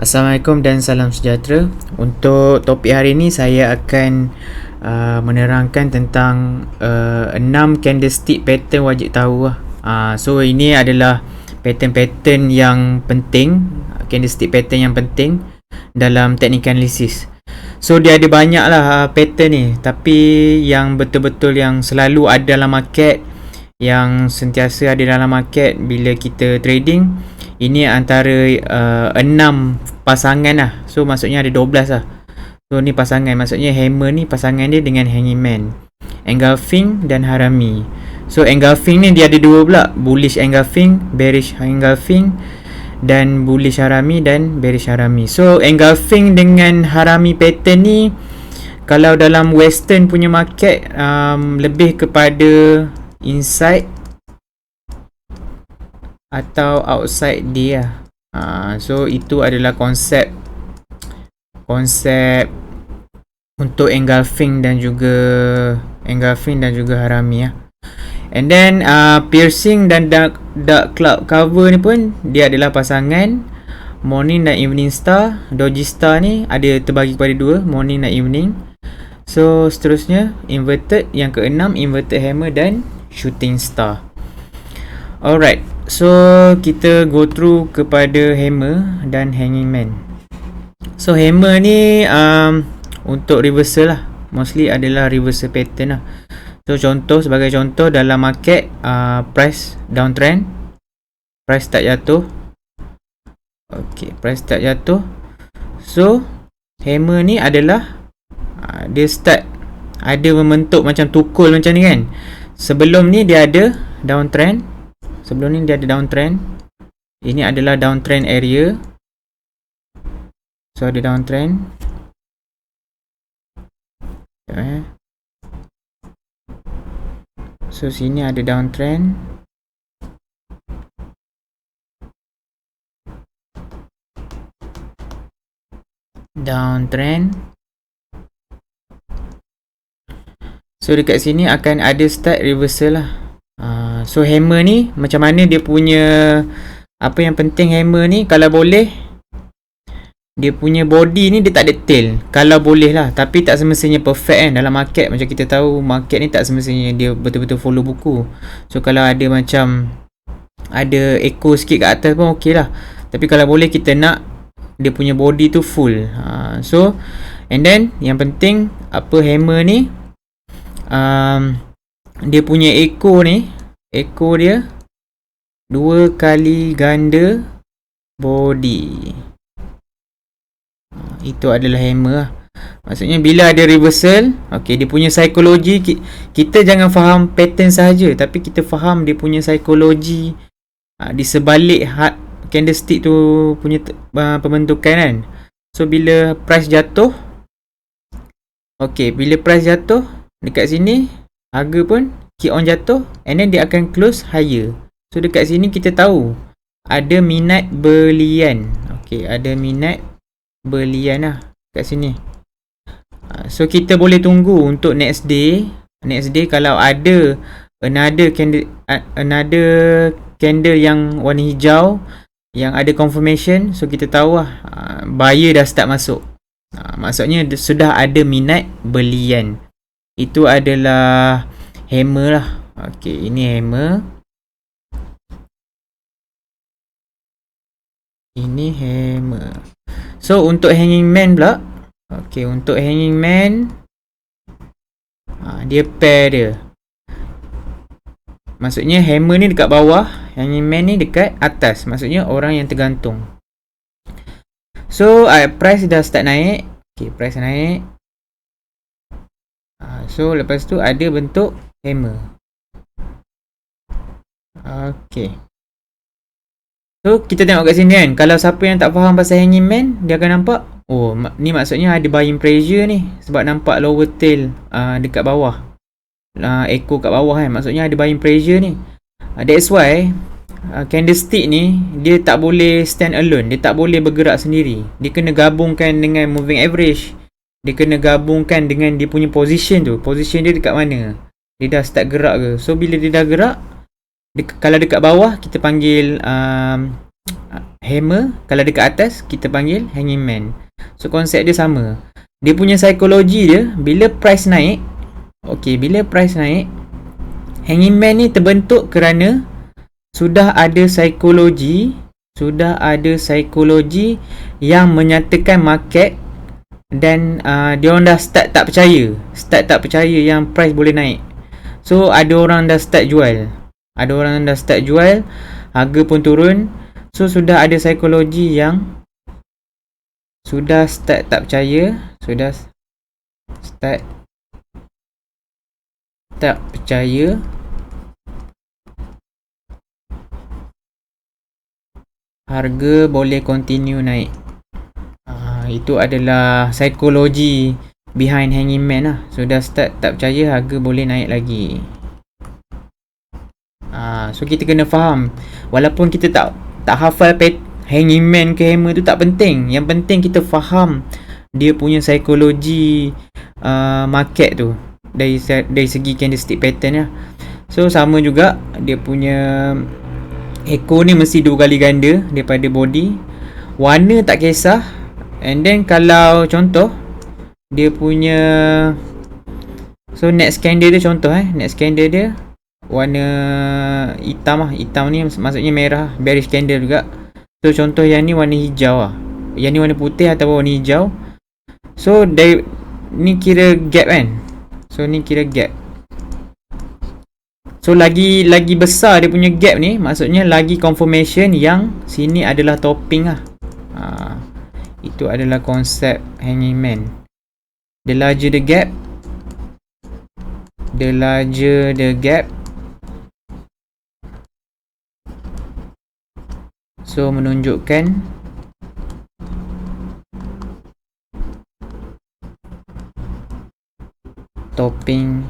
Assalamualaikum dan salam sejahtera. Untuk topik hari ini saya akan menerangkan tentang 6 candlestick pattern wajib tahu lah. So ini adalah pattern-pattern yang penting, candlestick pattern yang penting dalam technical analysis. So dia ada banyak lah pattern ni, tapi yang betul-betul yang selalu ada dalam market, yang sentiasa ada dalam market bila kita trading, ini antara 6 pasangan lah. So maksudnya ada 12 lah. So ni pasangan, maksudnya hammer ni pasangan dia dengan hanging man, engulfing dan harami. So engulfing ni dia ada dua pula, bullish engulfing, bearish engulfing, dan bullish harami dan bearish harami. So engulfing dengan harami pattern ni kalau dalam western punya market lebih kepada inside atau outside dia. So itu adalah konsep untuk engulfing dan juga harami . And then piercing dan dark cloud cover ni pun dia adalah pasangan morning dan evening star. Doji star ni ada terbagi kepada dua, morning dan evening. So seterusnya inverted, yang keenam inverted hammer dan shooting star. Alright, so kita go through kepada hammer dan hanging man. So hammer ni untuk reversal lah, mostly adalah reversal pattern lah. So sebagai contoh dalam market, price downtrend, price tak jatuh. Okay, price tak jatuh. So hammer ni adalah dia start ada membentuk macam tukul macam ni kan. Sebelum ni dia ada downtrend. Ini adalah downtrend area. So ada downtrend. So sini ada downtrend. So dekat sini akan ada start reversal lah. So hammer ni macam mana dia punya, apa yang penting hammer ni, kalau boleh dia punya body ni dia tak ada tail, kalau boleh lah, tapi tak semestinya perfect kan dalam market. Macam kita tahu market ni tak semestinya dia betul-betul follow buku. So kalau ada macam ada echo sikit kat atas pun okey lah, tapi kalau boleh kita nak dia punya body tu full. So and then yang penting apa, hammer ni dia punya echo dia 2 kali ganda body. Itu adalah hammer lah. Maksudnya bila ada reversal, okay, dia punya psikologi, kita jangan faham pattern sahaja, tapi kita faham dia punya psikologi di sebalik candlestick tu punya pembentukan kan. So bila price jatuh, okay, bila price jatuh dekat sini, harga pun keep on jatuh, and then dia akan close higher. So dekat sini kita tahu ada minat belian. Okay, ada minat belian lah kat sini. So kita boleh tunggu untuk next day kalau ada another candle yang warna hijau yang ada confirmation. So kita tahu lah buyer dah start masuk. Maksudnya sudah ada minat belian. Itu adalah hammer lah. Okay, ini hammer. So untuk hanging man pula. Okay, untuk hanging man dia pair dia. Maksudnya hammer ni dekat bawah, hanging man ni dekat atas. Maksudnya orang yang tergantung. So price dah start naik. Okay, price naik. So lepas tu ada bentuk hammer. Okay. So kita tengok kat sini kan, kalau siapa yang tak faham pasal hanging man, dia akan nampak, oh ni maksudnya ada buying pressure ni, sebab nampak lower tail dekat bawah, echo kat bawah kan, maksudnya ada buying pressure ni. That's why candlestick ni dia tak boleh stand alone, dia tak boleh bergerak sendiri, dia kena gabungkan dengan moving average, dia kena gabungkan dengan dia punya position tu, position dia dekat mana, dia dah start gerak ke. So bila dia dah gerak, kalau dekat bawah kita panggil Hammer, kalau dekat atas kita panggil hanging man. So konsep dia sama. Dia punya psikologi dia, bila price naik, bila price naik, hanging man ni terbentuk kerana sudah ada psikologi yang menyatakan market, dan dia orang dah start tak percaya yang price boleh naik. So ada orang dah start jual, harga pun turun. So sudah ada psikologi yang sudah start tak percaya, harga boleh continue naik. Itu adalah psikologi behind hanging man lah. Sudah start tak percaya, harga boleh naik lagi. So kita kena faham, walaupun kita tak hafal hanging man ke hammer tu tak penting. Yang penting kita faham dia punya psikologi market tu dari segi candlestick pattern lah. So sama juga, dia punya ekor ni mesti 2 kali ganda daripada body. Warna tak kisah. And then kalau contoh dia punya, so next candle dia contoh next candle dia warna hitam lah. Hitam ni maksudnya merah, bearish candle juga. So contoh yang ni warna hijau lah, yang ni warna putih atau warna hijau. So ni kira gap kan. So ni kira gap. So lagi besar dia punya gap ni, maksudnya lagi confirmation yang sini adalah topping lah. Itu adalah konsep hanging man. The larger the gap, so menunjukkan topping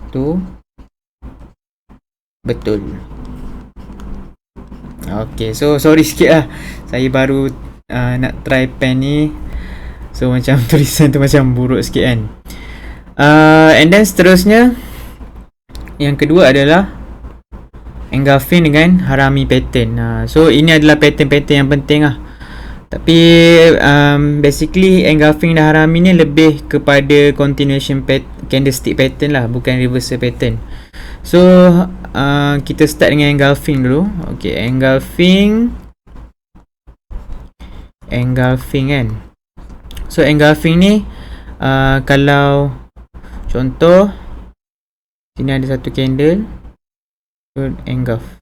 tu betul. Okay, so sorry sikit lah, saya baru nak try pen ni, so macam tulisan tu macam buruk sikit kan. And then seterusnya, yang kedua adalah engulfing dengan harami pattern. So ini adalah pattern-pattern yang penting lah. Tapi basically engulfing dan harami ni lebih kepada continuation candlestick pattern lah, bukan reversal pattern. So kita start dengan engulfing dulu. Okay, engulfing kan. So engulfing ni kalau contoh sini ada satu candle, so engulf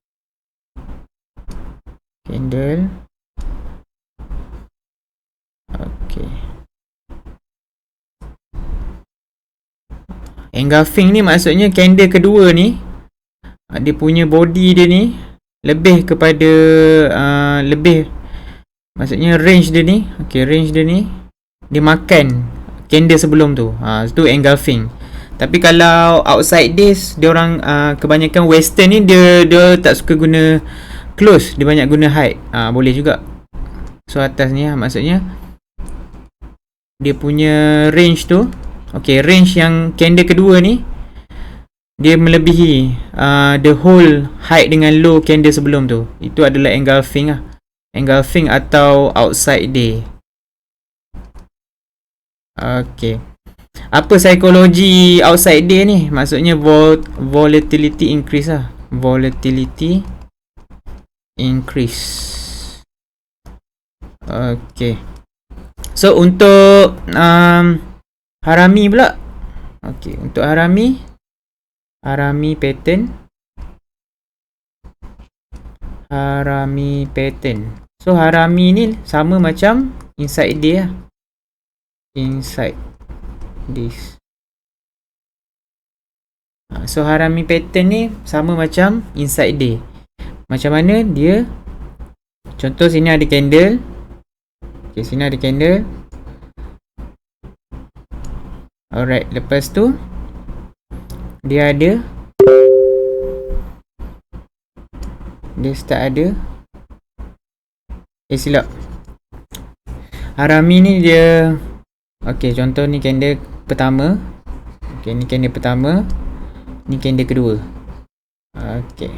candle. Okay, engulfing ni maksudnya candle kedua ni, dia punya body dia ni lebih kepada maksudnya range dia ni. Okay, range dia ni dia makan candle sebelum tu. Itu engulfing. Tapi kalau outside days, dia orang kebanyakan western ni dia tak suka guna close, dia banyak guna high. Boleh juga. So atas ni maksudnya dia punya range tu. Okay, range yang candle kedua ni dia melebihi the whole height dengan low candle sebelum tu. Itu adalah engulfing lah. Engulfing atau outside day. Okay, apa psikologi outside day ni? Maksudnya volatility increase lah. Volatility increase. Okay, so untuk harami pula. Okay, untuk harami pattern. Harami pattern. So harami ni sama macam inside day lah. Inside this. So harami pattern ni sama macam inside day. Macam mana dia? Contoh sini ada candle. Okay, sini ada candle. Alright, lepas tu dia start ada. Silap. Harami ni dia, okay, contoh ni candle pertama. Okay, ni candle pertama, ni candle kedua. Okay,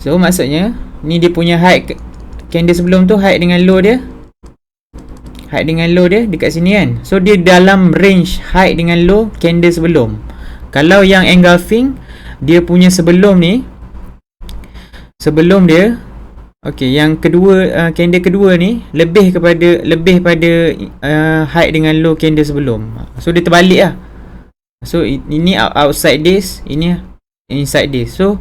So maksudnya ni dia punya high candle sebelum tu, high dengan low dia, high dengan low dia dekat sini kan. So dia dalam range high dengan low candle sebelum. Kalau yang engulfing, dia punya sebelum ni, sebelum dia, okey, yang kedua, candle kedua ni lebih pada high dengan low candle sebelum. So dia terbalik lah. So ini outside this, ini inside this. So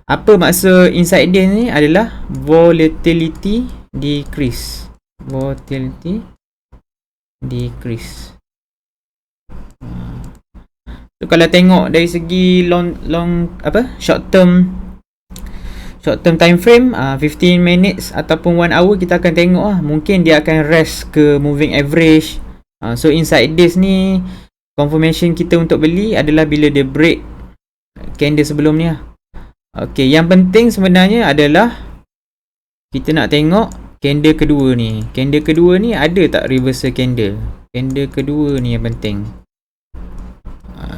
apa maksud inside this ni adalah volatility decrease. Volatility decrease. So kalau tengok dari segi short term time frame, 15 minutes ataupun 1 hour, kita akan tengok mungkin dia akan rest ke moving average. So inside this ni confirmation kita untuk beli adalah bila dia break candle sebelum ni lah. Okey, yang penting sebenarnya adalah kita nak tengok candle kedua ni. Candle kedua ni ada tak reversal candle? Candle kedua ni yang penting.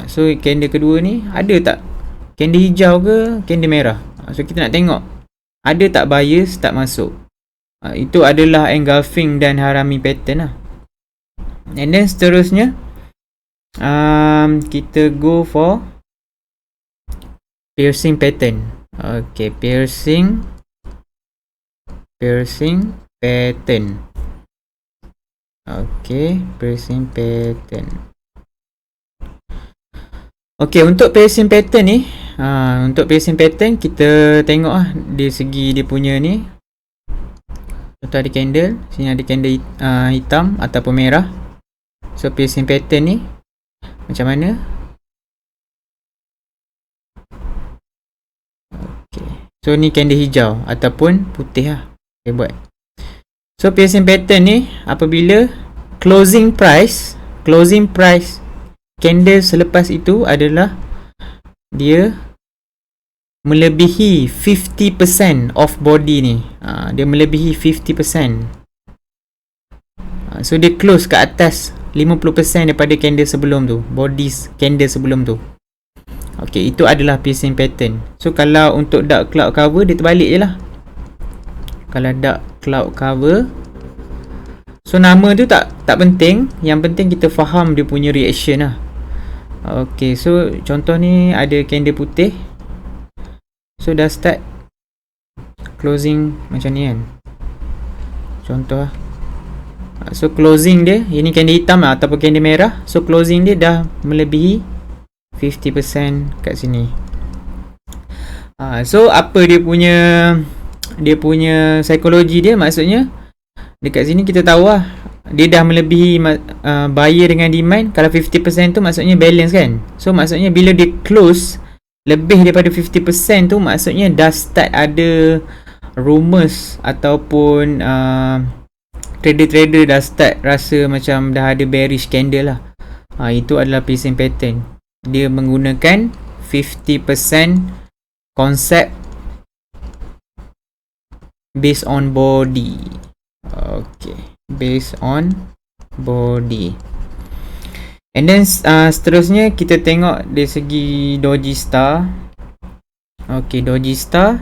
So candle kedua ni ada tak candle hijau ke candle merah? So kita nak tengok ada tak buyers tak masuk. Itu adalah engulfing dan harami pattern lah. And then seterusnya kita go for piercing pattern. Okay, piercing pattern. Okay, piercing pattern. Okay, untuk piercing pattern ni, untuk piercing pattern kita tengok di segi dia punya ni. Contoh ada candle, sini ada candle hitam ataupun merah. So piercing pattern ni macam mana? Okay. So ni candle hijau ataupun putih lah saya buat. So piercing pattern ni apabila closing price candle selepas itu adalah dia melebihi 50% of body ni. Dia melebihi 50%. So dia close ke atas 50% daripada candle sebelum tu, bodies candle sebelum tu. Okay, itu adalah piercing pattern. So kalau untuk dark cloud cover dia terbalik je lah. Kalau dark cloud cover, so nama tu tak penting. Yang penting kita faham dia punya reaction lah. Okay, so contoh ni ada candle putih. So dah start closing macam ni kan. Contoh lah. So closing dia, ini candle hitam lah ataupun candle merah. So closing dia dah melebihi 50% kat sini. So apa dia punya psikologi dia, maksudnya dekat sini kita tahu lah dia dah melebihi buyer dengan demand. Kalau 50% tu maksudnya balance kan. So maksudnya bila dia close lebih daripada 50% tu, maksudnya dah start ada rumors ataupun trader-trader dah start rasa macam dah ada bearish candle lah. Itu adalah piercing pattern. Dia menggunakan 50% konsep based on body. Okay, based on body. And then seterusnya kita tengok dari segi Doji Star. Okay, Doji Star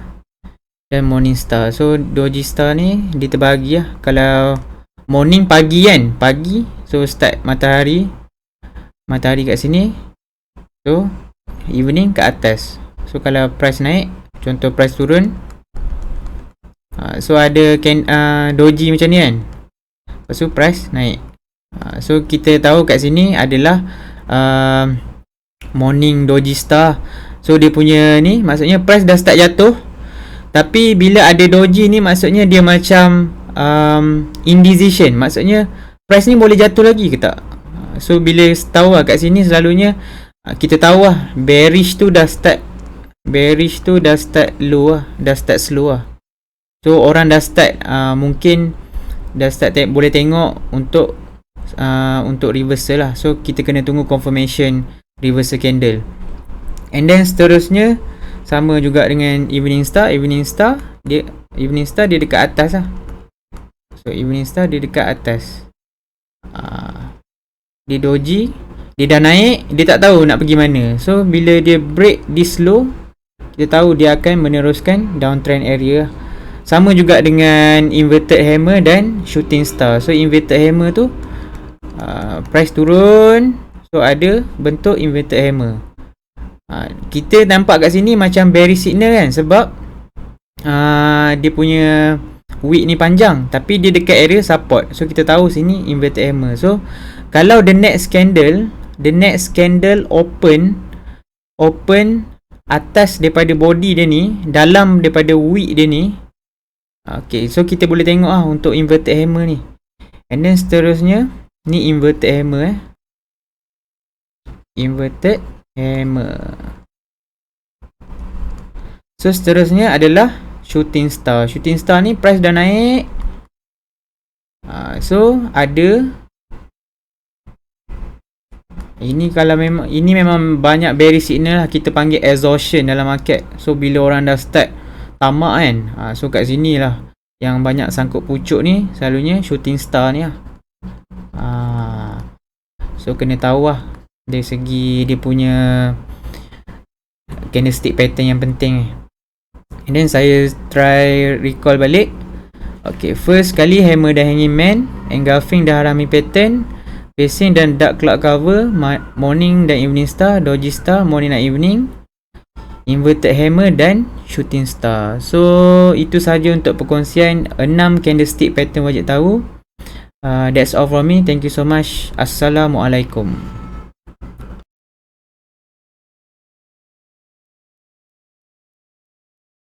dan Morning Star. So Doji Star ni dia terbagi lah. Kalau morning pagi kan, pagi, so start matahari kat sini. So evening ke atas. So kalau price naik, contoh price turun, so ada doji macam ni kan. Lepas tu price naik. So kita tahu kat sini adalah morning Doji Star. So dia punya ni maksudnya price dah start jatuh, tapi bila ada doji ni maksudnya dia macam indecision. Maksudnya price ni boleh jatuh lagi ke tak. So bila tahu lah kat sini selalunya kita tahu lah bearish tu dah start low lah, dah start slow lah. So orang dah start mungkin dah start boleh tengok untuk reversal lah. So kita kena tunggu confirmation reversal candle. And then seterusnya sama juga dengan Evening Star. Evening Star dia dekat atas lah. So Evening Star dia dekat atas. Dia doji, dia dah naik, dia tak tahu nak pergi mana. So bila dia break this low, kita tahu dia akan meneruskan downtrend area. Sama juga dengan inverted hammer dan shooting star. So inverted hammer tu price turun, so ada bentuk inverted hammer. Kita nampak kat sini macam bearish signal kan, sebab dia punya wick ni panjang, tapi dia dekat area support. So kita tahu sini inverted hammer. So kalau the next candle open atas daripada body dia ni, dalam daripada wick dia ni, okay, so kita boleh tengok untuk inverted hammer ni. And then seterusnya ni inverted hammer inverted hammer. So seterusnya adalah shooting star. Shooting star ni price dah naik, so ada ini. Kalau ini memang banyak bearish signal lah, kita panggil exhaustion dalam market. So bila orang dah start tamak kan, so kat sini lah yang banyak sangkut pucuk ni, selalunya shooting star ni lah. So kena tahu lah dari segi dia punya candlestick pattern yang penting. And then saya try recall balik. Okay, first kali hammer dan hanging man, engulfing dah harami pattern, pacing dan dark cloud cover, morning dan evening star, doji star, morning dan evening, inverted hammer dan shooting star. So itu sahaja untuk perkongsian 6 candlestick pattern wajib tahu. That's all from me. Thank you so much. Assalamualaikum.